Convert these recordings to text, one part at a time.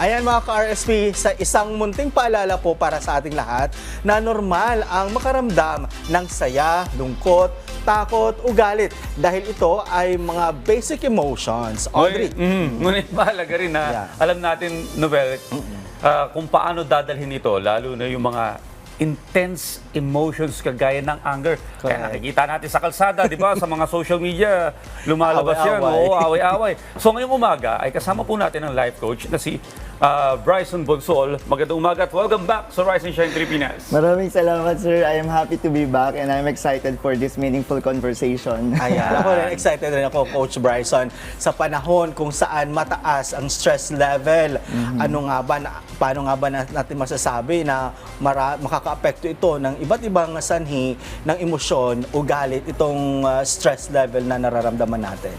Ayan mga ka-RSP, sa isang munting paalala po para sa ating lahat na normal ang makaramdam ng saya, lungkot, takot, ugalit dahil ito ay mga basic emotions. Audrey. Ngunit mahalaga rin na alam natin, Novel, kung paano dadalhin ito, lalo na yung mga intense emotions kagaya ng anger. Kaya nakikita natin sa kalsada, di ba? Sa mga social media, lumalabas yan. Oo, away-away. So ngayong umaga ay kasama po natin ang life coach na si Bryson Bonsol. Magandang umaga at welcome back sa Rise and Shine Pilipinas. Maraming salamat, sir. I am happy to be back and I'm excited for this meaningful conversation. Ayan, ako rin, excited rin ako, Coach Bryson, sa panahon kung saan mataas ang stress level. Paano nga ba natin masasabi na makakaapekto ito ng iba't ibang sanhi ng emosyon o galit itong stress level na nararamdaman natin?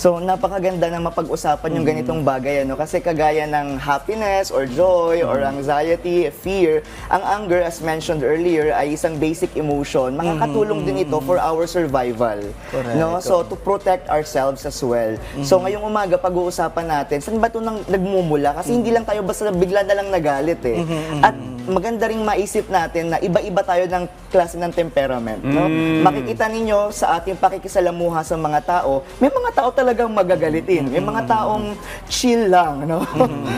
So, napakaganda na mapag-usapan yung ganitong bagay, ano? Kasi kagaya ng happiness or joy or anxiety, fear, ang anger, as mentioned earlier, ay isang basic emotion. Makakatulong din ito for our survival. Correct. No? So, to protect ourselves as well. So, ngayong umaga, pag-uusapan natin, saan ba ito nagmumula? Kasi hindi lang tayo basta bigla na lang nagalit eh. At maganda ring maisip natin na iba-iba tayo ng klase ng temperament. No? Makikita ninyo sa ating pakikisalamuha sa mga tao, may mga tao talagang magagalitin. May mga taong chill lang. No?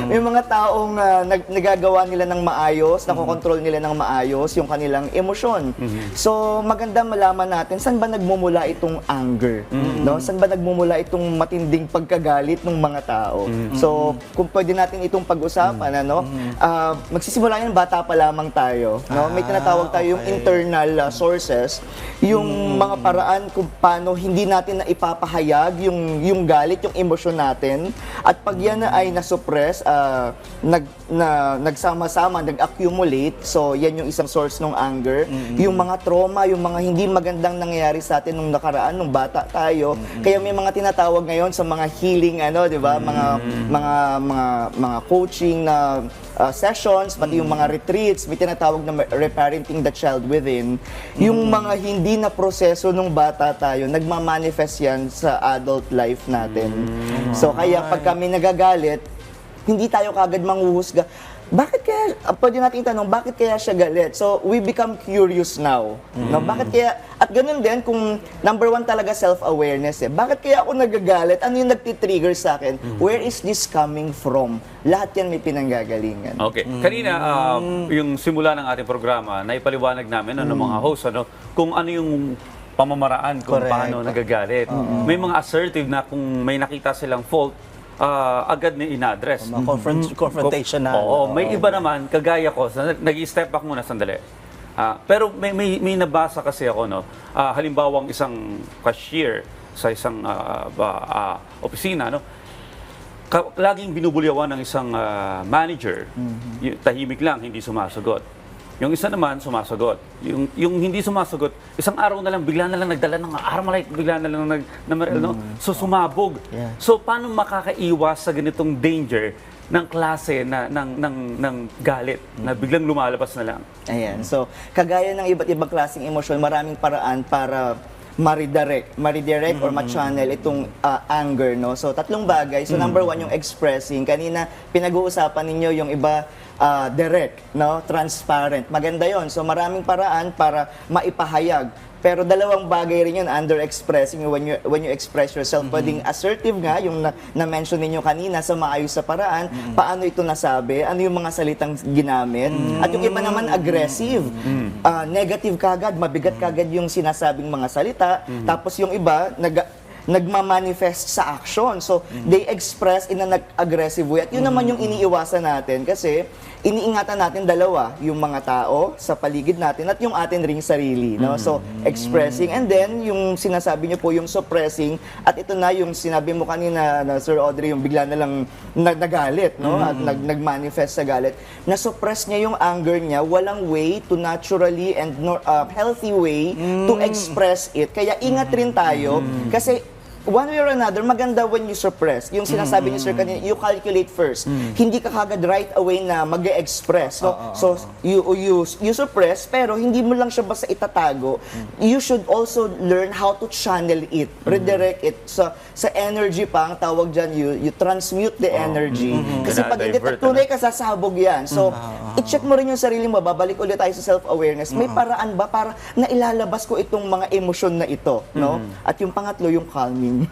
May mga taong nagagawa nila ng maayos, nakokontrol nila ng maayos yung kanilang emosyon. So, maganda malaman natin saan ba nagmumula itong anger. No? Saan ba nagmumula itong matinding pagkagalit ng mga tao. So, kung pwede natin itong pag-usapan, magsisimula yan, bata pa lamang tayo. No? May tinatawag tayo yung internal sources, yung mga paraan kung paano hindi natin na ipapahayag yung galit, yung emosyon natin. At pag yan ay nasuppress, nagsama-sama, nag-accumulate, so yan yung isang source ng anger. Yung mga trauma, yung mga hindi magandang nangyayari sa atin nung nakaraan, nung bata tayo. Kaya may mga tinatawag ngayon sa mga healing, di ba? Mga coaching na sessions, pati yung mga retreats, may tinatawag na reparenting the child within. Yung mga hindi na proseso nung bata tayo, nagmamanifest yan sa adult life natin. So kaya pag kami nagagalit, hindi tayo kagad manghuhusga. Bakit kaya, pwede natin itanong, bakit kaya siya galit? So, we become curious now. No? Bakit kaya, at ganun din, kung number one talaga self-awareness eh. Bakit kaya ako nagagalit? Ano yung nagtitrigger sa akin? Where is this coming from? Lahat yan may pinanggagalingan. Okay. Kanina, yung simula ng ating programa, naipaliwanag namin, mga host, kung ano yung pamamaraan kung paano nagagalit. May mga assertive na kung may nakita silang fault, agad na ina-address. Confrontation na. Oo, may iba naman, kagaya ko, nag-step back muna sandali. Pero may nabasa kasi ako, halimbawang isang cashier sa isang opisina, laging binubulyawan ng isang manager, tahimik lang, hindi sumasagot. Yung isa naman, sumasagot. Yung hindi sumasagot, isang araw na lang, bigla na lang nagdala ng Armalite, bigla na lang So, sumabog. Yeah. So, paano makakaiwas sa ganitong danger ng klase ng galit na biglang lumalabas na lang? Ayan. So, kagaya ng iba't ibang klaseng emosyon, maraming paraan para ma-redirect or ma-channel itong anger, no? So, tatlong bagay. So, number one, yung expressing. Kanina, pinag-uusapan ninyo yung iba, direct, no? Transparent. Maganda yon. So, maraming paraan para maipahayag. Pero dalawang bagay rin yun, under-expressing, when you express yourself. Pwedeng assertive nga, yung na-mention ninyo kanina sa maayos sa paraan, paano ito nasabi, ano yung mga salitang ginamit, at yung iba naman aggressive, negative kagad, mabigat kagad yung sinasabing mga salita, tapos yung iba, nagmamanifest sa action. So, they express in an aggressive way. At yun naman yung iniiwasan natin kasi iniingatan natin dalawa, yung mga tao sa paligid natin at yung atin ring sarili. No? So, expressing and then yung sinasabi niyo po yung suppressing at ito na yung sinabi mo kanina na Sir Audrey, yung bigla na lang nagalit, no? At nagmanifest sa galit. Na-suppress niya yung anger niya, walang way to naturally and healthy way to express it. Kaya ingat rin tayo kasi one way or another, maganda when you suppress. Yung sinasabi ni Sir kanina, you calculate first. Hindi ka kagad right away na mag-express. No? So, you suppress, pero hindi mo lang siya basta itatago. You should also learn how to channel it, redirect it. Sa energy pa, ang tawag dyan, you transmute the energy. Kasi pag hindi Divert, tunay ka, sasabog yan. So, i-check mo rin yung sarili mo, babalik ulit tayo sa self-awareness. May paraan ba para nailalabas ko itong mga emosyon na ito? No? At yung pangatlo, yung calming.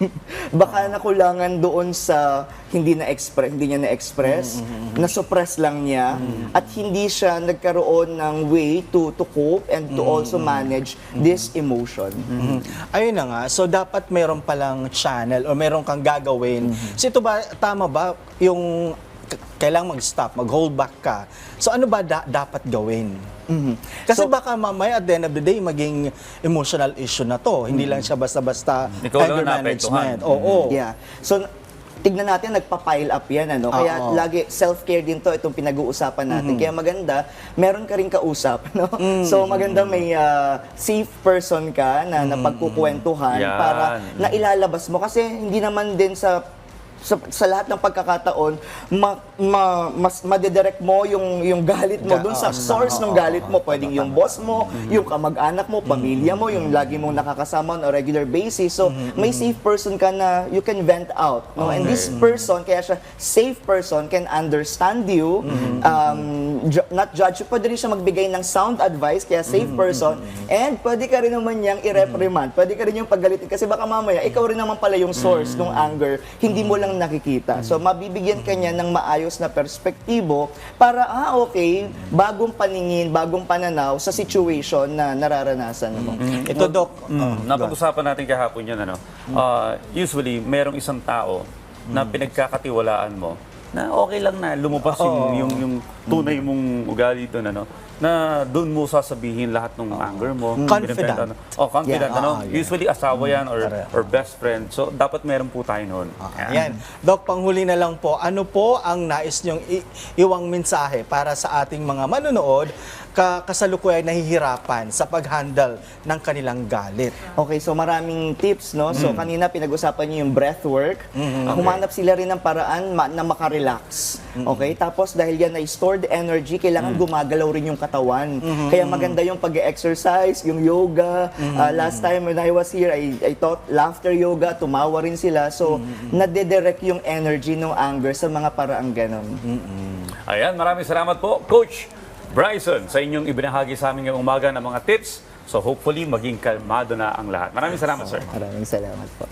Baka nakulangan doon sa hindi niya na-express, na-suppress lang niya, at hindi siya nagkaroon ng way to cope and to also manage this emotion. Ayun na nga. So, dapat meron palang channel o meron kang gagawin. So, ito ba, tama ba yung kailangang mag-stop, mag-hold back ka? So, ano ba dapat gawin? Kasi baka mamaya at the end of the day, maging emotional issue na to. Hindi lang siya basta-basta Ikaw lang anger naapektuhan. management. Oo. Yeah. So, tignan natin, nagpa-pile up yan, ano? Kaya lagi, self-care din to, itong pinag-uusapan natin. Kaya maganda, meron ka rin kausap, no? So, maganda may safe person ka na napagkukwentuhan Yan. para nailalabas mo. Kasi hindi naman din sa lahat ng pagkakataon, mas madedirect mo yung galit mo dun sa source ng galit mo. Pwedeng yung boss mo, yung kamag-anak mo, pamilya mo, yung lagi mong nakakasama on a regular basis. So, may safe person ka na you can vent out. No? And this person, kaya siya safe person, can understand you, not judge you. Pwede rin siya magbigay ng sound advice, kaya safe person. And pwede ka rin naman niyang i-reprimand. Pwede ka rin yung paggalitin. Kasi baka mamaya, ikaw rin naman pala yung source ng anger. Hindi mo lang nakikita. So, mabibigyan ka niya ng maayos na perspektibo para, okay, bagong paningin, bagong pananaw sa situation na nararanasan mo. Ito, Doc. Napag-usapan natin kahapon yun, ano? Usually, merong isang tao na pinagkakatiwalaan mo na okay lang na lumabas yung tunay mong ugali doon, ano? Na doon mo sasabihin lahat ng anger mo. Confident. Confident. Yeah. Ano? Usually asawa yan or best friend. So, dapat meron po tayo noon. Ayan. Doc, panghuli na lang po, ano po ang nais niyong iwang mensahe para sa ating mga manonood kasalukuyan nahihirapan sa pag-handle ng kanilang galit? Okay, so maraming tips, no? So kanina pinag-usapan niyo yung breath work. Humanap sila rin ng paraan na makarelax. Okay? Tapos dahil yan ay stored energy, kailangan gumagalaw rin yung katawan. Kaya maganda yung pag-exercise, yung yoga. Last time when I was here, I taught laughter yoga, tumawa rin sila. So nade-direct yung energy ng anger sa mga paraang ganon. Ayan, maraming salamat po, Coach Bryson, sa inyong ibinahagi sa amin ngayong umaga ng mga tips. So hopefully maging kalmado na ang lahat. Maraming salamat, sir. Maraming salamat po.